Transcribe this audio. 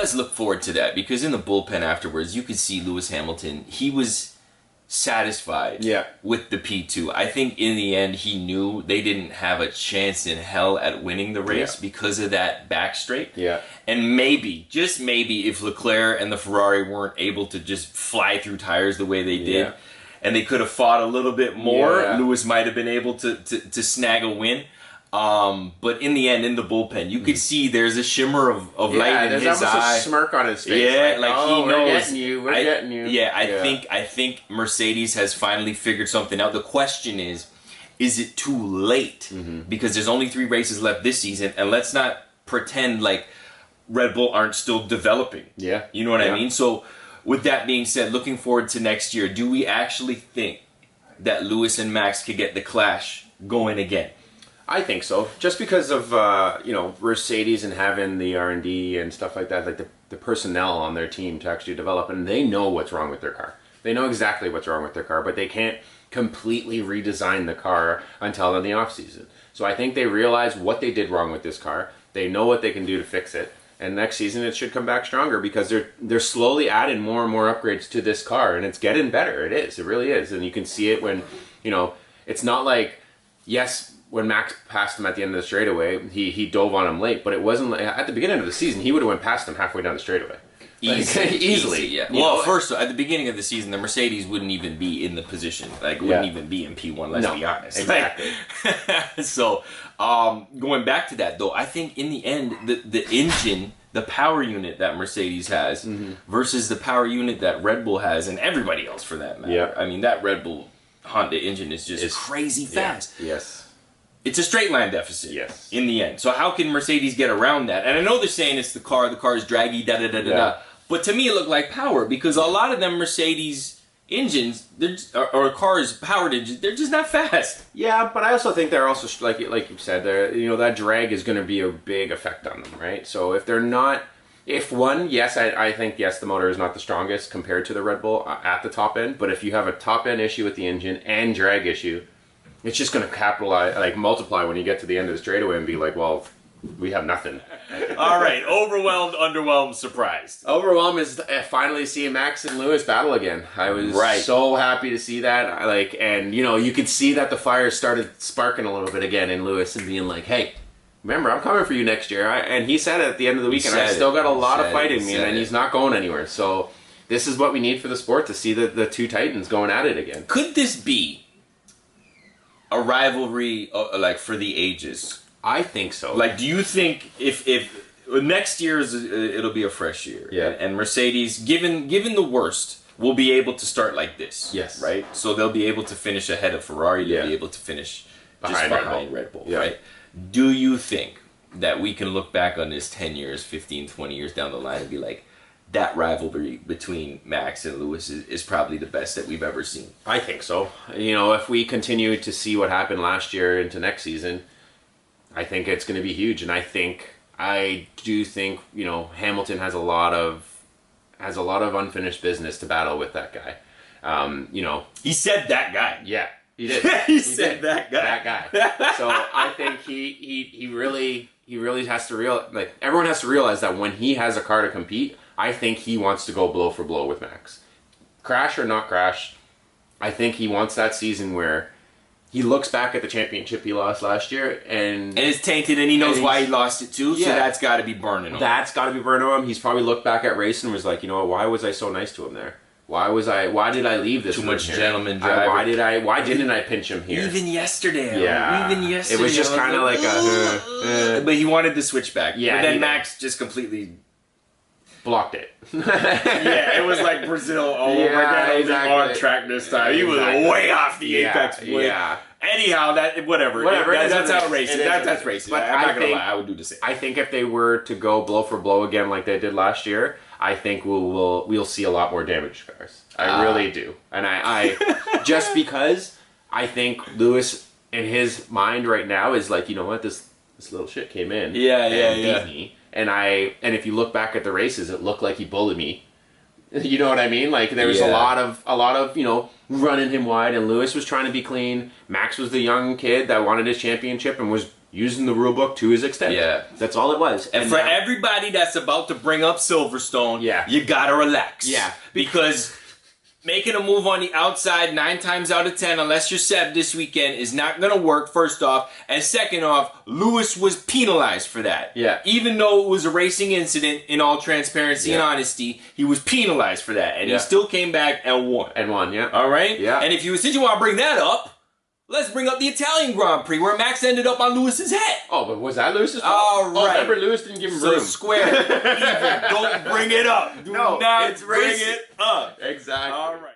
let's look forward to that, because in the bullpen afterwards, you could see Lewis Hamilton. He was satisfied with the P2. I think in the end, he knew they didn't have a chance in hell at winning the race because of that back straight. Yeah. And maybe, just maybe, if Leclerc and the Ferrari weren't able to just fly through tires the way they did, and they could have fought a little bit more, Lewis might have been able to snag a win. But in the end, in the bullpen, you could see there's a shimmer of light in his eye. There's almost a smirk on his face. Yeah, like he knows. We're getting you. Yeah, I think Mercedes has finally figured something out. The question is it too late? Because there's only 3 races left this season, and let's not pretend like Red Bull aren't still developing. Yeah. You know what I mean? So with that being said, looking forward to next year, do we actually think that Lewis and Max could get the clash going again? I think so. Just because of Mercedes and having the R&D and stuff like that, like the personnel on their team to actually develop, and they know what's wrong with their car. They know exactly what's wrong with their car, but they can't completely redesign the car until in the off season. So I think they realize what they did wrong with this car. They know what they can do to fix it, and next season it should come back stronger because they're slowly adding more and more upgrades to this car, and it's getting better. It is. It really is, and you can see it when it's not like when Max passed him at the end of the straightaway, he dove on him late, but it wasn't like, at the beginning of the season, he would have went past him halfway down the straightaway. Easily. Yeah. Well, first, at the beginning of the season, the Mercedes wouldn't even be in the position. Like, wouldn't even be in P1, let's be honest. Exactly. So, going back to that, though, I think in the end, the engine, the power unit that Mercedes has versus the power unit that Red Bull has, and everybody else for that matter. Yeah. I mean, that Red Bull Honda engine is just crazy fast. Yeah. Yes. It's a straight line deficit in the end. So how can Mercedes get around that? And I know they're saying it's the car is draggy, da-da-da-da-da. But to me, it looked like power, because a lot of them Mercedes engines, or cars, powered engines, they're just not fast. Yeah, but I also think they're also, like you said, that drag is going to be a big effect on them, right? So if they're not, I think, the motor is not the strongest compared to the Red Bull at the top end, but if you have a top end issue with the engine and drag issue, it's just going to multiply when you get to the end of the straightaway and be like, well, we have nothing. All right, overwhelmed, underwhelmed, surprised. Overwhelmed is finally seeing Max and Lewis battle again. I was so happy to see that. And you could see that the fire started sparking a little bit again in Lewis and being like, hey, remember, I'm coming for you next year. And he said it at the end of the weekend, I still got a lot of fight in me, and he's not going anywhere. So this is what we need for the sport, to see the two titans going at it again. Could this be a rivalry for the ages? I think so. Do you think if next year it'll be a fresh year, and Mercedes, given the worst, will be able to start like this, right? So they'll be able to finish ahead of Ferrari. They'll be able to finish behind Red Bull, right? Do you think that we can look back on this 10 years, 15, 20 years down the line and be like, that rivalry between Max and Lewis is probably the best that we've ever seen? I think so. If we continue to see what happened last year into next season, I think it's going to be huge. And I do think Hamilton has a lot of unfinished business to battle with that guy. He said that guy. Yeah, he did. he said that guy. That guy. So I think he really has to realize, everyone has to realize that when he has a car to compete, I think he wants to go blow for blow with Max. Crash or not crash, I think he wants that season where he looks back at the championship he lost last year and it's tainted, and he knows why he lost it too, so that's got to be burning him. That's got to be burning him. He's probably looked back at racing and was like, why was I so nice to him there? Why did I leave this? Too much gentleman driver. Why didn't I pinch him here? Even yesterday. It was just kind of like but he wanted the switchback. Yeah. But then Max just completely blocked it. It was like Brazil all over again. Exactly. On track this time. He was way off the apex point. Yeah. Anyhow, whatever. That's how racing. That's racing. But I'm not gonna lie, I would do the same. I think if they were to go blow for blow again like they did last year, I think we'll see a lot more damaged cars. I really do. And I just because I think Lewis in his mind right now is like, this little shit came in. Beat me. And if you look back at the races, it looked like he bullied me. You know what I mean? There was a lot of running him wide, and Lewis was trying to be clean. Max was the young kid that wanted his championship and was using the rule book to his extent. Yeah. That's all it was. And for everybody that's about to bring up Silverstone, you gotta relax. Yeah. Because making a move on the outside 9 times out of 10, unless you're Seb this weekend, is not gonna work, first off. And second off, Lewis was penalized for that. Yeah. Even though it was a racing incident, in all transparency and honesty, he was penalized for that. And he still came back and won. Yeah. All right? Yeah. And since you want to bring that up, let's bring up the Italian Grand Prix where Max ended up on Lewis's head. Oh, but was that Lewis's fault? All right. Oh, remember Lewis didn't give him room. Square. Even. Don't bring it up. Do not bring it up. Exactly. All right.